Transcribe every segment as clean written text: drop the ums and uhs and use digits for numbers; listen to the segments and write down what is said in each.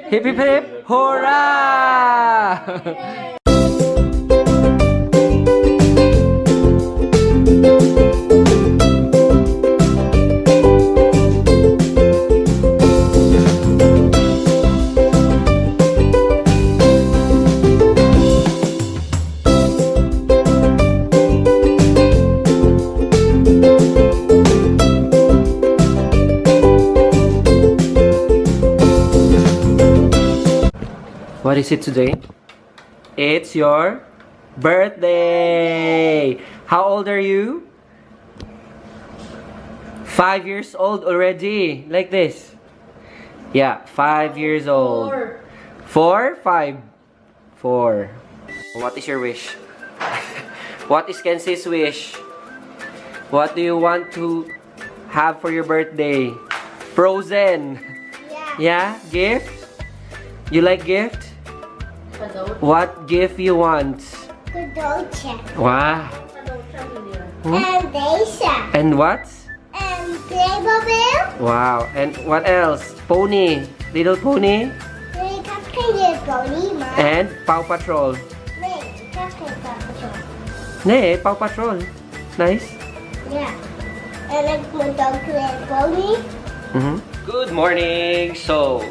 Hip hip hip, hurrah! What is it today? It's your birthday! How old are you? 5 years old already. Like this. Yeah, 5 years old. 4? 5? 4. What is your wish? What is Kensi's wish? What do you want to have for your birthday? Frozen. Yeah? Gift? You like gift? What gift you want? Wow. And Daisha. And what? And Playmobil. Wow. And what else? Pony. Little pony. And Paw Patrol. Nee, Paw Patrol. Nice. Yeah. And a dog and pony. Good morning. So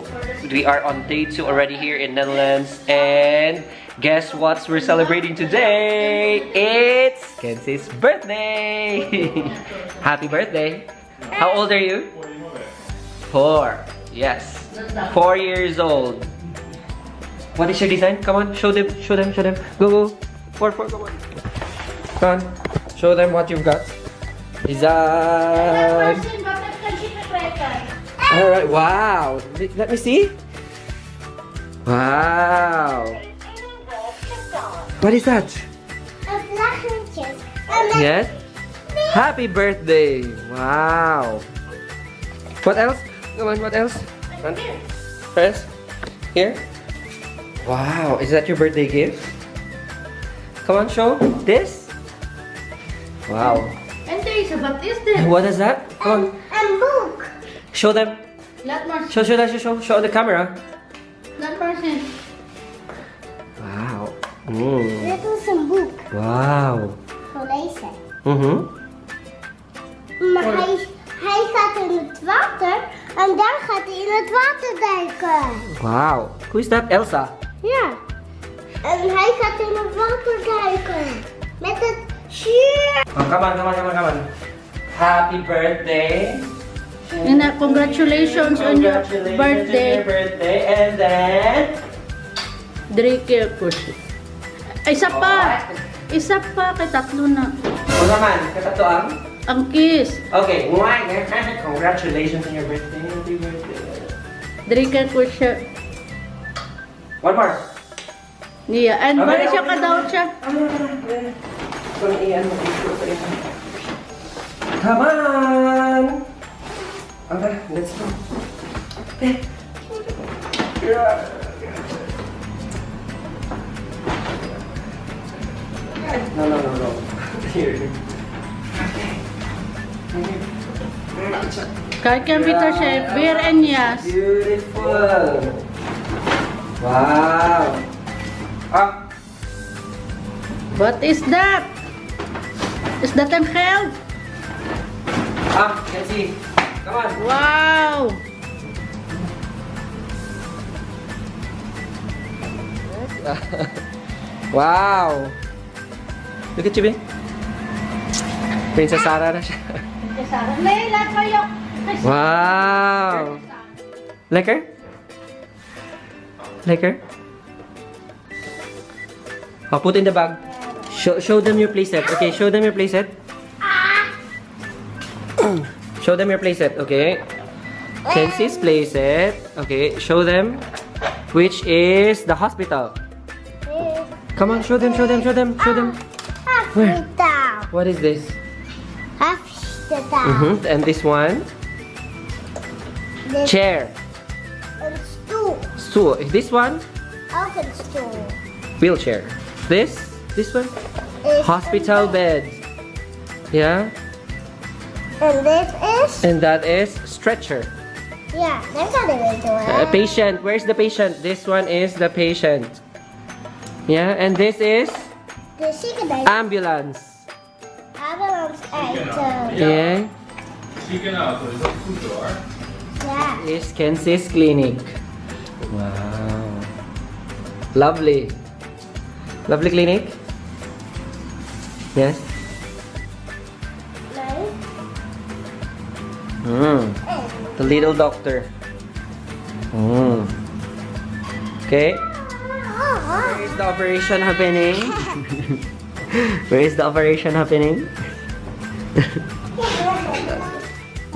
we are on day 2 already here in Netherlands, and guess what we're celebrating today? It's Kensi's birthday. Happy birthday. How old are you? 4. Yes. 4 years old. What is your design? Come on, show them, show them, show them. Go, go. 4, come on. Come on. Show them what you've got. Design. Alright, wow. Let me see. Wow. What is that? A flash. Yes? Happy birthday. Wow. What else? Come on, what else? First? Here? Wow, is that your birthday gift? Come on, show. This? Wow. And there is a baptism. What is that? Come on. And book. Show them. Show on the camera. Wow. That was a book. Wow. Zo lezen. Mm-hmm. Maar hij gaat in het water en dan gaat hij in het water duiken. Wow. Who is that? Elsa? Ja. En hij gaat in het water duiken. Met het shirt. Oh, come on. Happy birthday. And congratulations on your birthday. And then... Drake push. Isa pa. Isa pa. Kay tatlo na. O naman, katatlo Ang kiss. Okay, congratulations on your birthday. Happy birthday. Drake push. One more. Niya. And bali siya ka-down siya. Come on! Okay, let's go. No. Here. Kahit kita siya. Beer and yes. Beautiful. Wow. What is that? Is that an help? Kensi. Come on. Wow. Wow. Look at you, Princess Sarah na siya. Wow. Like her? Like her? I'll put in the bag. Show them your playset. Okay, show them your playset. Show them your playset, okay? Kensi's playset. Okay, show them which is the hospital. Come on, show them. Where? What is this? Hospital. And this one? Chair. And stool. stool. This one, Elephant stool. wheelchair. This one, Is hospital bed. Yeah, And this is? and that is stretcher. Yeah, there's not even to it. Patient. Where's the patient? This one is the patient. Yeah, and this is The chicken ambulance. ambulance item. Yeah, Ziekenauto, is dat goed hoor? Yeah. is Kensi's clinic. Wow, lovely, lovely clinic. Yes. Nice. The little doctor. Okay. Where is the operation happening? Where is the operation happening?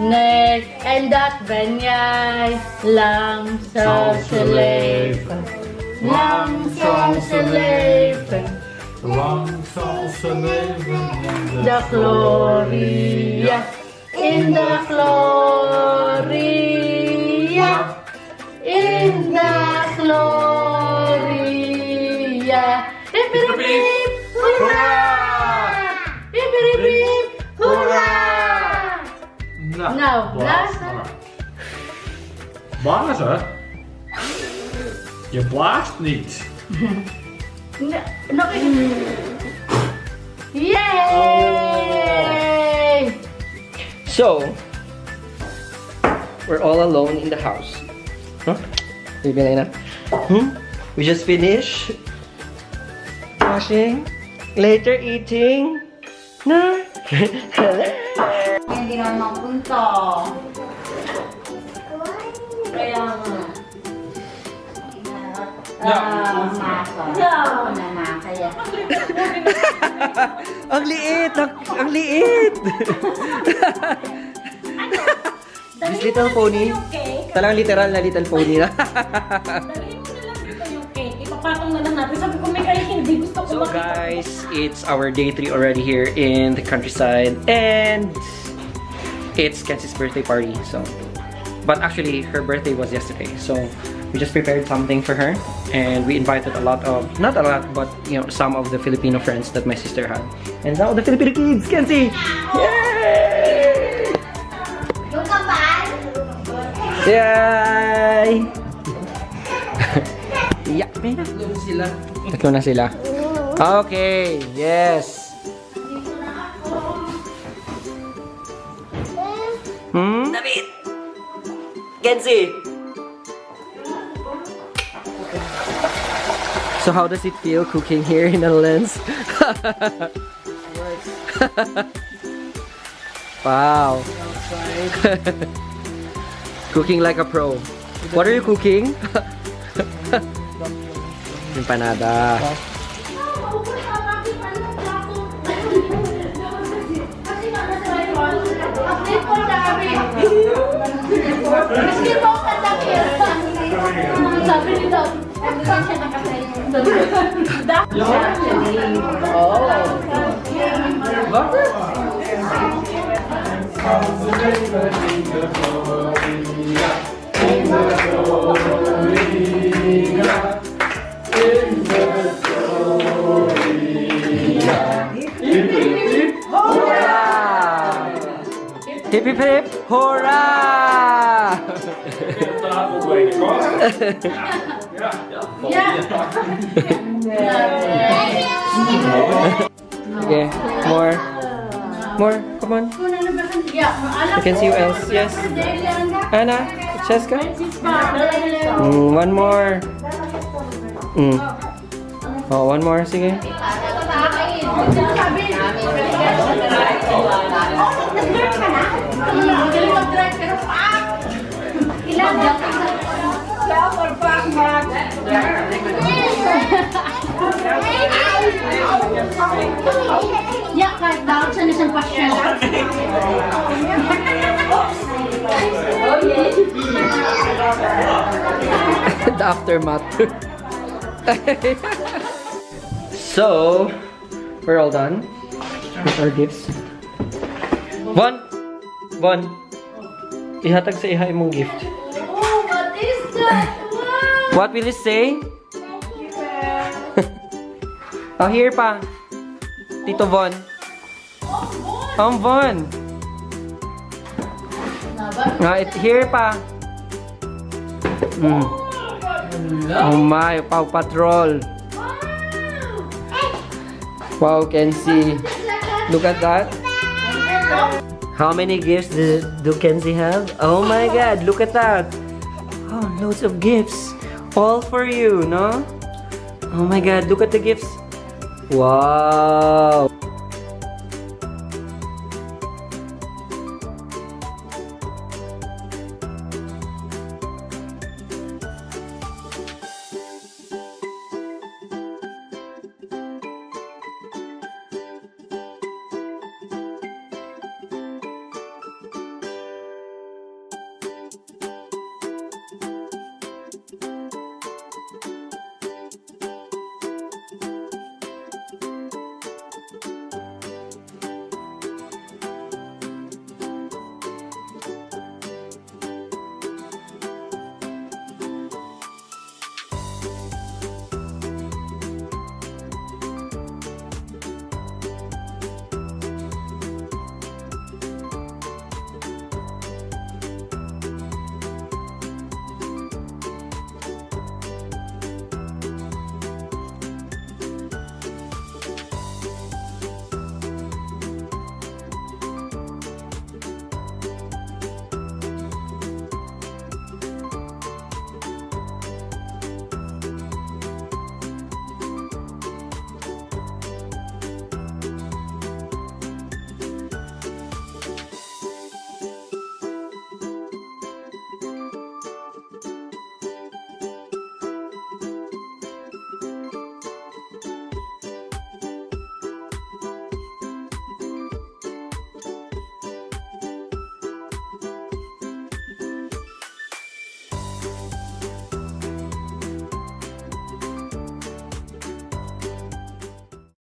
Next, eldat banyay, lang sa slave. Lang sa slave. Lang zal ze leven in The Gloria, in the Gloria, in the Gloria. Hip hip hip, hurrah! Hip hip hip, hurrah! Nou, blazen. Blazen? Je blaast niet. Nog eens. Yay! So, we're all alone in the house. Huh? Baby Lena. We just finished washing, later eating. No. Hindi naman mapunta. Kaya nga. Masa. Kaya. Ang liit! Ang liit! This little pony. Talagang literal na little pony na. Dalhin mo na lang dito yung cake. Ipapatong na lang natin. Sabi ko may kaya hindi gusto ko So makita. guys, it's our day 3 already here in the countryside, and it's Kensi's birthday party. So, but actually her birthday was yesterday, so we just prepared something for her, and we invited a lot of, not a lot, but you know, some of the Filipino friends that my sister had, and some of the Filipino kids. Kensi! Yay! Look at that. Yay! Yeah, may tatlo na sila. Tatlo na sila. Okay, yes. David! Kensi! So how does it feel cooking here in Netherlands? Wow. Cooking like a pro. What are you cooking? Empanada. Sabi nito, Hip hip hip! Hurrah! Okay, more. More, come on. I can see who else. Yes. Anna, Cheska. One more. Oh, one more. Sige. yeah, kahit daw sa isang pasyon. The aftermath. So, we're all done with our gifts. Bon, ihatag sa iha imong gift. Oh, what is that? Wow! What will you say? Oh, here pa. Tito Von. Von. Here pa. Oh my, Paw Patrol. Wow, Kensi. Look at that. How many gifts do Kensi have? Oh my God, look at that. Oh, loads of gifts. All for you, no? Oh my God, look at the gifts. Wow.